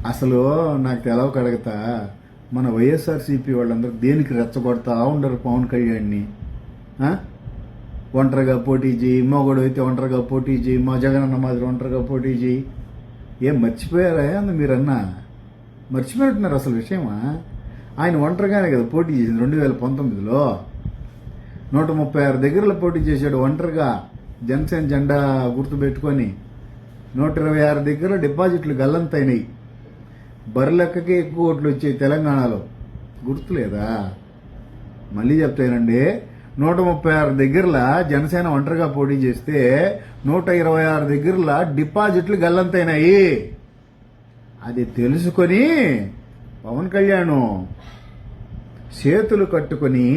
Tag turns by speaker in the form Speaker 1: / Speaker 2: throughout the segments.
Speaker 1: అసలు నాకు తెలవ కడగతా మన వైఎస్ఆర్సీపీ వాళ్ళందరూ దేనికి రెచ్చగొడతా ఉండరు పవన్ కళ్యాణ్ని. ఒంటరిగా పోటీ చేయి, మగోడు అయితే ఒంటరిగా పోటీ చేయి, మా జగనన్న మాదిరి ఒంటరిగా పోటీ చేయి. ఏం మర్చిపోయారా మీరన్నా? మర్చిపోయినట్టున్నారు అసలు విషయమా. ఆయన ఒంటరిగానే కదా పోటీ చేసింది 2019లో. 136 దగ్గరలో పోటీ చేశాడు ఒంటరిగా, జనసేన జెండా గుర్తుపెట్టుకొని. 126 దగ్గరలో డిపాజిట్లు గల్లంతైనాయి. బర్రెలెక్కకే ఎక్కువ ఓట్లు వచ్చాయి తెలంగాణలో, గుర్తులేదా? మళ్ళీ చెప్తానండి, 136 దగ్గరలా జనసేన ఒంటరిగా పోటీ చేస్తే 126 దగ్గరలా డిపాజిట్లు గల్లంతైనాయి. అది తెలుసుకొని పవన్ కళ్యాణ్ చేతులు కట్టుకొని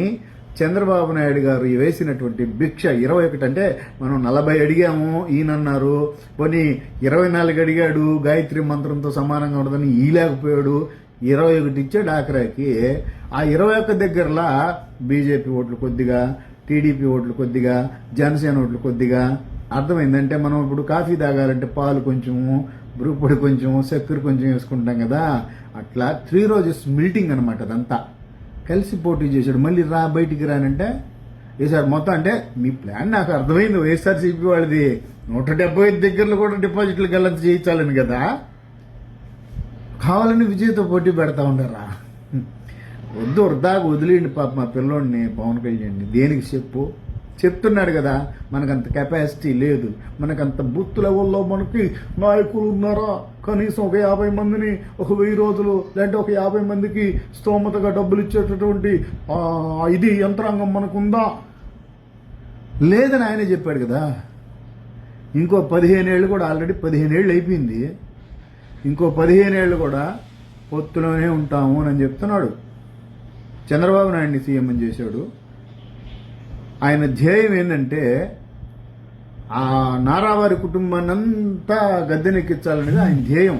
Speaker 1: చంద్రబాబు నాయుడు గారు వేసినటువంటి భిక్ష 21 అంటే మనం 40 అడిగాము, ఈయనన్నారు పోనీ 24 అడిగాడు, గాయత్రి మంత్రంతో సమానంగా ఉండదని ఈలేకపోయాడు, 21 ఇచ్చాడు ఆఖరాకి. ఆ 21 దగ్గరలా బీజేపీ ఓట్లు కొద్దిగా, టీడీపీ ఓట్లు కొద్దిగా, జనసేన ఓట్లు కొద్దిగా. అర్థమైందంటే మనం ఇప్పుడు కాఫీ తాగాలంటే పాలు కొంచెము, బ్రూపొడి కొంచెం, చక్కెర కొంచెం వేసుకుంటాం కదా, అట్లా 3 రోజెస్ మిల్టింగ్ అనమాట. అదంతా కలిసి పోటీ చేశాడు. మళ్ళీ బయటికి రానంటే వేసాడు మొత్తం. అంటే మీ ప్లాన్ నాకు అర్థమైంది. వైఎస్ఆర్సీపీ వాళ్ళది 175 దగ్గరలో కూడా డిపాజిట్లు గల్లంత చేయించాలని కదా, కావాలని విజయ్తో పోటీ పెడతా ఉండరా? వద్దు, వృధాగా వదిలేయండి పాప మా పిల్లోడిని పవన్ కళ్యాణ్ని. దేనికి చెప్తున్నాడు కదా, మనకంత కెపాసిటీ లేదు, మనకంత బూత్ లెవెల్లో మనకి నాయకులు ఉన్నారా, కనీసం ఒక 50 మందిని ఒక 1000 రోజులు లేదంటే ఒక 50 మందికి స్తోమతగా డబ్బులు ఇచ్చేటటువంటి ఇది యంత్రాంగం మనకుందా? లేదని ఆయనే చెప్పాడు కదా. ఇంకో 15 ఏళ్ళు కూడా, ఆల్రెడీ 15 ఏళ్ళు అయిపోయింది, ఇంకో 15 ఏళ్ళు కూడా పొత్తులోనే ఉంటాము అని చెప్తున్నాడు. చంద్రబాబు నాయుడిని సీఎం అని చేశాడు. ఆయన ధ్యేయం ఏంటంటే ఆ నారావారి కుటుంబాన్ని అంతా గద్దెనెక్కించాలనేది ఆయన ధ్యేయం.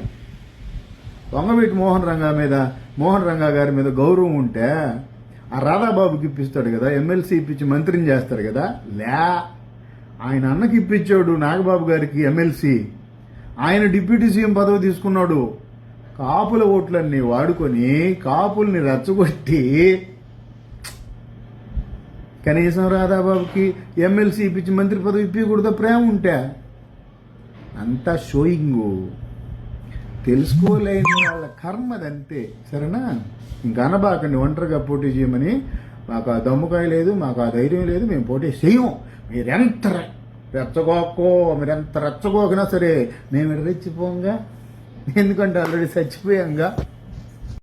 Speaker 1: వంగవీటి మోహన్ రంగా గారి మీద గౌరవం ఉంటే ఆ రాధాబాబుకి ఇప్పిస్తాడు కదా, ఎమ్మెల్సీ ఇప్పించి మంత్రిని చేస్తాడు కదా. ఆయన అన్నకి ఇప్పించాడు నాగబాబు గారికి ఎమ్మెల్సీ. ఆయన డిప్యూటీ సీఎం పదవి తీసుకున్నాడు. కాపుల ఓట్లన్నీ వాడుకొని కాపుల్ని రెచ్చగొట్టి కనీసం రాధాబాబుకి ఎమ్మెల్సీ ఇప్పించి మంత్రి పదవి ఇప్పకూడదు. ప్రేమ ఉంటే అంతా షోయింగు. తెలుసుకోలేని వాళ్ళ కర్మదంతే, సరేనా? ఇంకా అనబాకండి ఒంటరిగా పోటీ చేయమని. మాకు ఆ దమ్ముకాయ లేదు, మాకు ఆ ధైర్యం లేదు, మేము పోటీ చేయము. మీరెంత రెచ్చగోకినా సరే మేము రెచ్చిపోంగా, ఎందుకంటే ఆల్రెడీ చచ్చిపోయాంగా.